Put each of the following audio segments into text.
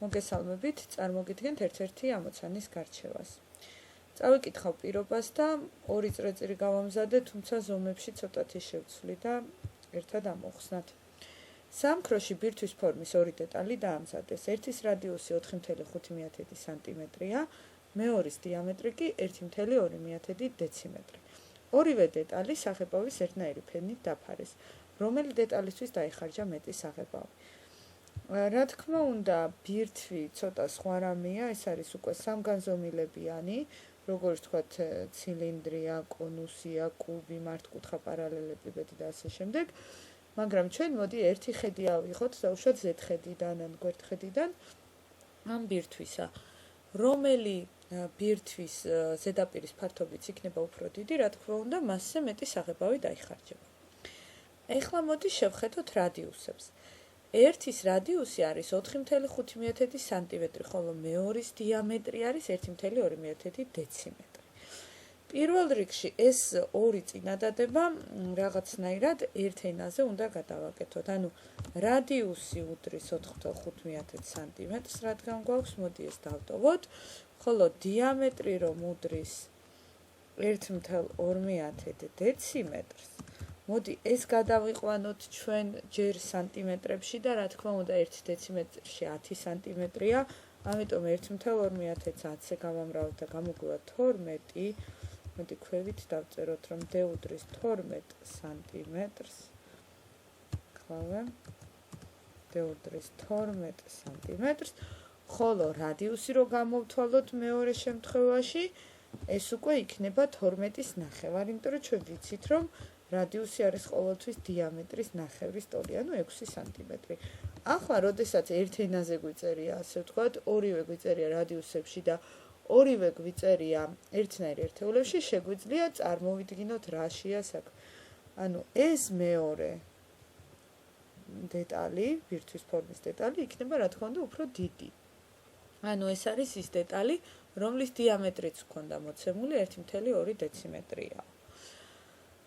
მოგესალმებით, წარმოგიდგენთ ერთ-ერთი ამოცანის გარჩევას. წავიკითხავ პირობას და 2 წრეწირი გავამზადე, თუმცა ზომებში ცოტათი შევცვლი და ერთად ამოვხსნათ. სამქროში ბირთვის ფორმის 2 დეტალი დაამზადეს. ერთის რადიუსი 4,5 სანტიმეტრია, მეორის დიამეტრი კი 1,2 დეციმეტრი. ორივე დეტალი საღებავის ერთნაირი ფენით დაფარეს. რომელი დეტალისთვის დაიხარჯა მეტი საღებავი? რა თქმა უნდა, ბირთვი ცოტა სხვა რამეა, ეს არის უკვე სამგანზომილებიანი, როგორც ვთქვათ, ცილინდრია, კონუსია, კუბი, მართკუთხა, პარალელეპიპედი და ასე შემდეგ. მაგრამ ჩვენ მოდი ერთი ხედი ავიღოთ, დაუშვათ ზედხედიდან ან გვერდხედიდან ამ ბირთვისა. რომელი ბირთვის ზედაპირის ფართობიც იქნება უფრო დიდი, რა თქმა უნდა, მასზე მეტი საღებავი დაიხარჯება. ეხლა მოდი შევხედოთ რადიუსებს. ერთის რადიუსი არის 4,5 სანტიმეტრი, ხოლო მეორის დიამეტრი არის 1,2 დეციმეტრი. პირველ რიგში ეს ორი წინადადება რაღაცნაირად ერთ ენაზე უნდა გადავაკეთოთ. ანუ რადიუსი უდრის 4,5 სანტიმეტრს, რადგან გვაქვს, მოდი ეს დავტოვოთ, ხოლო დიამეტრი რომ უდრის 1,2 დეციმეტრს, მოდი ეს გადავიყვანოთ ჩვენ ჯერ სანტიმეტრებში და რა თქმა უნდა 1 დეციმეტრში 10 სანტიმეტრია, ამიტომ 1,2-ს 10-ზე გავამრავთ და გამოგვივა 12. მოდი ქვევით დავწეროთ, რომ d უდრის 12 სანტიმეტრს. ხავე. d უდრის 12 სანტიმეტრს, ხოლო რადიუსი რო გამოვთვალოთ მეორე შემთხვევაში, ეს უკვე იქნება 12-ის ნახევარი, იმიტომ რომ ჩვენ ვიცით, რომ რადიუსი არის ყოველთვის დიამეტრის ნახევრის ტოლი, ანუ 6 სანტიმეტრი. ახლა, როდესაც ერთ ენაზე გვიწერია, ასე ვთქვათ, ორივე გვიწერია რადიუსებში და ორივე გვიწერია ერთნაირ ერთეულებში, შეგვიძლია წარმოვიდგინოთ რაშია საქმე. ანუ ეს მეორე დეტალი, ბირთვის ფორმის დეტალი, იქნება რა თქმა უნდა უფრო დიდი. ანუ ეს არის ის დეტალი, რომლის დიამეტრიც გვქონდა მოცემული 1,2 დეციმეტრია.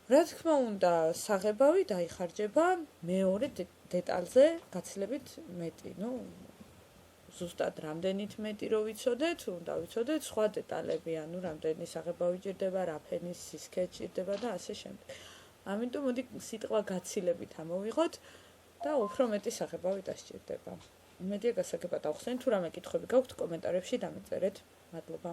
რა თქმა უნდა, საღებავი დაიხარჯება მეორე დეტალზე გაცილებით მეტი. ზუსტად რამდენით მეტი რო ვიცოდეთ, უნდა ვიცოდეთ სხვა დეტალები, ანუ რამდენი საღებავი ჭირდება, რა ფენის სისქე ჭირდება და ასე შემდეგ. ამიტომ მოდი სიტყვა გაცილებით ამოვიღოთ და უფრო მეტი საღებავი დასჭირდება. იმედია გასაგებად ავხსენეთ, თუ რამე კითხვები გაქვთ, კომენტარებში დამეწერეთ. მადლობა.